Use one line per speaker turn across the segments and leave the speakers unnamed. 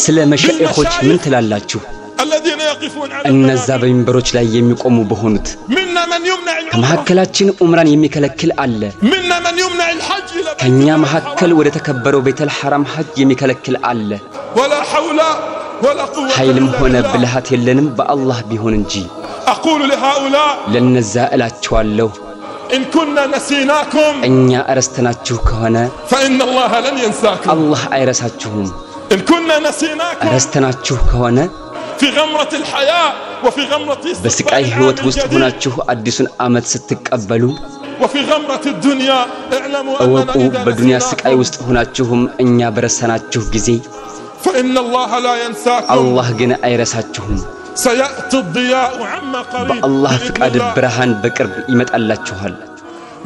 ስለ መሻይኾች ምን ትላላችሁ እነዛ በሚንበሮች ላይ የሚቆሙ በሆኑት ከመሐከላችን ዑምራን የሚከለክል አለ ከኛ መሐከል ወደ ተከበረው ቤተል ሐራም ሐጅ የሚከለክል አለ ኃይልም ሆነ ብልሃት የለንም በአላህ ቢሆን እንጂ
أقول لهؤلاء
ለነዛ እላችኋለሁ
إن كنا نسيناكم
እኛ አረስተናችሁ ከሆነ
فإن الله لن ينساكم
አላህ አይረሳችሁም
إن كنا نسيناكم
አረስተናችሁ ከሆነ
في غمرة الحياة وفي غمرة
በስቃይ ህይወት ውስጥ ሆናችሁ አዲሱን አመት ስትቀበሉ
وفي غمرة الدنيا اعلموا
እወቁ በዱንያ ስቃይ ውስጥ ሆናችሁም እኛ በረሰናችሁ ጊዜ
فإن الله لا ينساكم
አላህ ግን አይረሳችሁም
سيأتي الضياء عما قريب
በአላህ ፍቃድ ብርሃን በቅርብ ይመጣላችኋል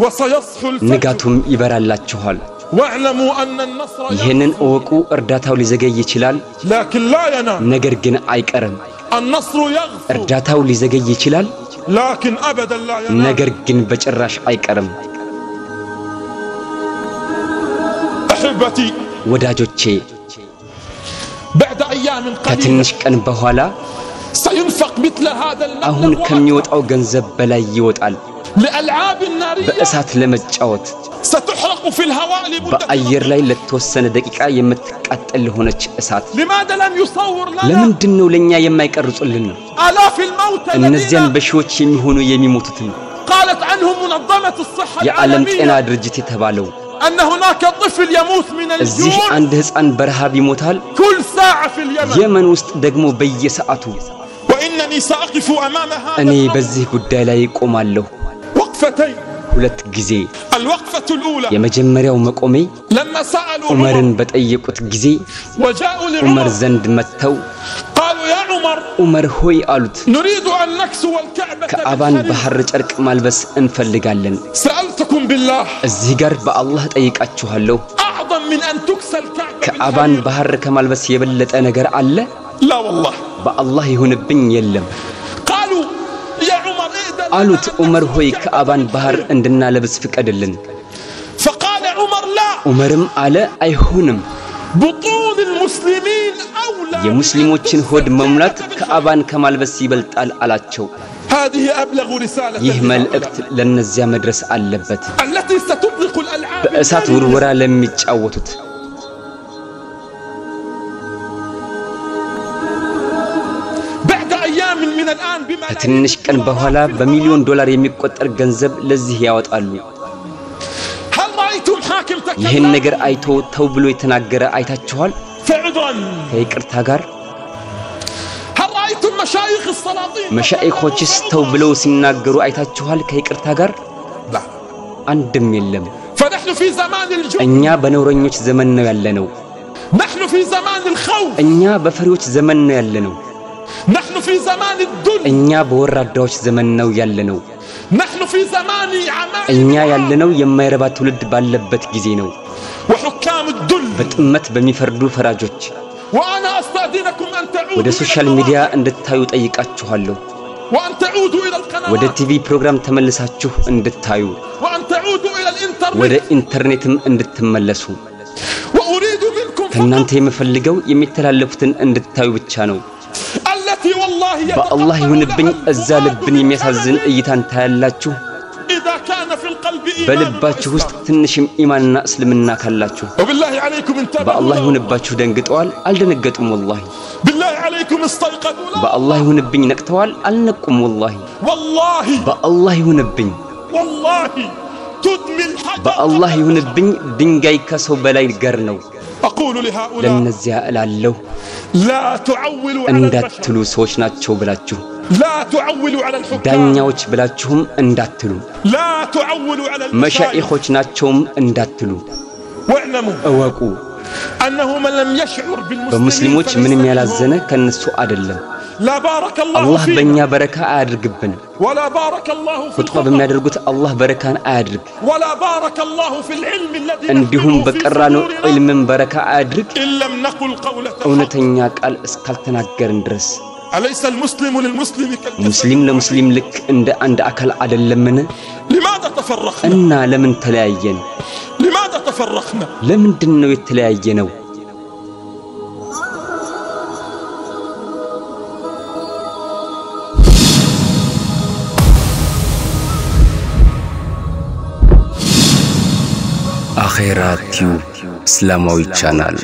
وسيصحو الفجر
ንጋቱም ይበራላችኋል
واعلموا أن النصر
ይሄንን እወቁ እርዳታው ሊዘገይ ይችላል
لكن لا ينام
ነገር ግን አይቀርም
النصر يغفو
እርዳታው ሊዘገይ ይችላል
لكن أبدا لا ينام
ነገር ግን በጭራሽ አይቀርም
أحبتي
ወዳጆቼ
بعد أيام قليلة
ከትንሽ ቀን በኋላ
سينفق مثل هذا
አሁን
المبلغ
ከሚወጣው ገንዘብ በላይ ይወጣል
لألعاب النارية
በእሳት ለመጫወት
ستحرق في الهواء لمدة
በአየር ላይ ለተወሰነ ደቂቃ የምትቃጠል ሆነች እሳት
لماذا لم يصور لنا
ለምንድነው ለኛ የማይቀርጹልን
آلاف الموتى
እነዚያን በሺዎች የሚሆኑ የሚሞቱትን
قالت عنهم منظمة الصحة
የዓለም ጤና
العالمية
ድርጅት የተባለው
أن هناك طفل يموت من
እዚህ
الجوع
አንድ ህፃን በረሃብ ይሞታል
كل ساعة في اليمن
የመን ውስጥ ደግሞ በየሰዓቱ
وإنني سأقف أمام هذا
እኔ
الأمر
በዚህ ጉዳይ ላይ ቆማለሁ
وقفتين
ሁለት ጊዜ
الوقفة الأولى
የመጀመሪያው መቆሜ
لما سألوا
ዑመርን
عمر
በጠየቁት ጊዜ
وجاءوا
ዑመር
لعمر
ዘንድ መተው
قالوا يا عمر
ዑመር ሆይ አሉት
نريد أن نكسو الكعبة
ከአባን
بالحرير.
ባህር ጨርቅ ማልበስ እንፈልጋለን
سألتكم بالله
እዚህ ጋር በአላህ ጠይቃችኋለሁ
أعظم من أن تكسى الكعبة
ከአባን
بالحرير.
ባህር ከማልበስ የበለጠ ነገር አለ
لا والله
በአላህ ይሁንብኝ የለም
قالوا يا عمر إذن
አሉት ዑመር ሆይ ከአባን ባህር እንድናለብስ ፍቀድልን
فقال عمر لا
ዑመርም አለ አይሆንም
بطون المسلمين أولى
የሙስሊሞችን ሆድ መሙላት ከአባን ከማልበስ ይበልጣል አላቸው
هذه أبلغ رسالة
ይህ
لهؤلاء
መልእክት ለነዚያ መድረስ አለበት
التي ستطلق الألعاب
በእሳት
النارية.
ውርወራ ለሚጫወቱት
بعد أيام من الآن بما لا
ከትንሽ ቀን በኋላ በሚሊዮን ዶላር የሚቆጠር ገንዘብ ለዚህ ያወጣሉ
هل رأيتم حاكم
ይህን
تكلم
ነገር አይቶ ተው ብሎ የተናገረ አይታችኋል
فعلا
ከይቅርታ ጋር
هل رأيتم مشايخ السلاطين
መሻይኾችስ ተው ብለው ሲናገሩ አይታችኋል ከይቅርታ ጋር
لا
አንድም የለም
فنحن في زمان الجوع
እኛ በነውረኞች ዘመን ነው ያለነው
نحن في زمان الخوف
እኛ በፈሪዎች ዘመን ነው ያለነው
نحن في زمان الذل
እኛ በወራዳዎች ዘመን ነው ያለነው
نحن في زمان
እኛ
عمائم
ያለነው የማይረባ ትውልድ ባለበት ጊዜ ነው
وحكام الذل
በጥመት በሚፈርዱ ፈራጆች
وأنا أستأذنكم أن
ወደ
تعودوا
ሶሻል ሚዲያ እንድታዩ ጠይቃችኋለሁ
وأن تعودوا إلى
ወደ
القنوات
ቲቪ ፕሮግራም ተመልሳችሁ እንድታዩ
وأن تعودوا إلى
ወደ
الإنترنت
ኢንተርኔትም እንድትመለሱ
وأريد منكم
ከናንተ
فقط
የምፈልገው የሚተላለፉትን እንድታዩ ብቻ ነው
التي والله
በአላህ
يتقبل
ይሁንብኝ
لها
እዛ
الفؤاد
ልብን የሚያሳዝን
بالأمل
እይታን ታያላችሁ
إذا كان في القلب إيمان
በልባችሁ ውስጥ
وإسلام
ትንሽም ኢማንና እስልምና ካላችሁ
وبالله عليكم
በአላህ
انتبهوا
ይሁንባችሁ ደንግጠዋል አልደነገጡም ወላሂ
بالله عليكم استيقظوا لا
በአላህ ይሁንብኝ ነቅተዋል አልነቁም ወላሂ
والله
በአላህ ይሁንብኝ
والله تدمي الحجر
በአላህ ይሁንብኝ ድንጋይ ከሰው በላይ ገር ነው
أقول لهؤلاء
ለነዚያ እላለሁ
لا تعولوا على البشر
እንዳትሉ ሰዎች ናቸው ብላችሁ
لا تعولوا على الحكام
ዳኛዎች ብላችሁም እንዳትሉ
لا تعولوا على المشايخ
መሻኢኾች ናቸውም እንዳትሉ
واعلموا
እወቁ
أنه من لم يشعر بالمسلمين
በሙስሊሞች
فليس
ምንም
منهم.
ያላዘነ ከነሱ አይደለም
لا بارك الله
አላህ በእኛ
فينا
በረካ አያድርግብን
ولا بارك الله في
ኹጥባ
الخطب
በሚያደርጉት አላህ በረካን አያድርግ
ولا بارك الله في العلم الذي
እንዲሁም
نحمله في
በቀራነው
صدورنا
ዒልምን በረካ አያድርግ
إن لم نقل قولة الحق
እውነተኛ ቃል እስካልተናገርን ድረስ
أليس المسلم للمسلم كالجسد
ሙስሊም ለሙስሊም ልክ እንደ አንድ አካል አይደለምን
لماذا تفرقنا
እና ለምን ተለያየን
لماذا تفرقنا
ለምንድን ነው የተለያየነው አኼራ ቲዩብ እስላማዊ ቻናል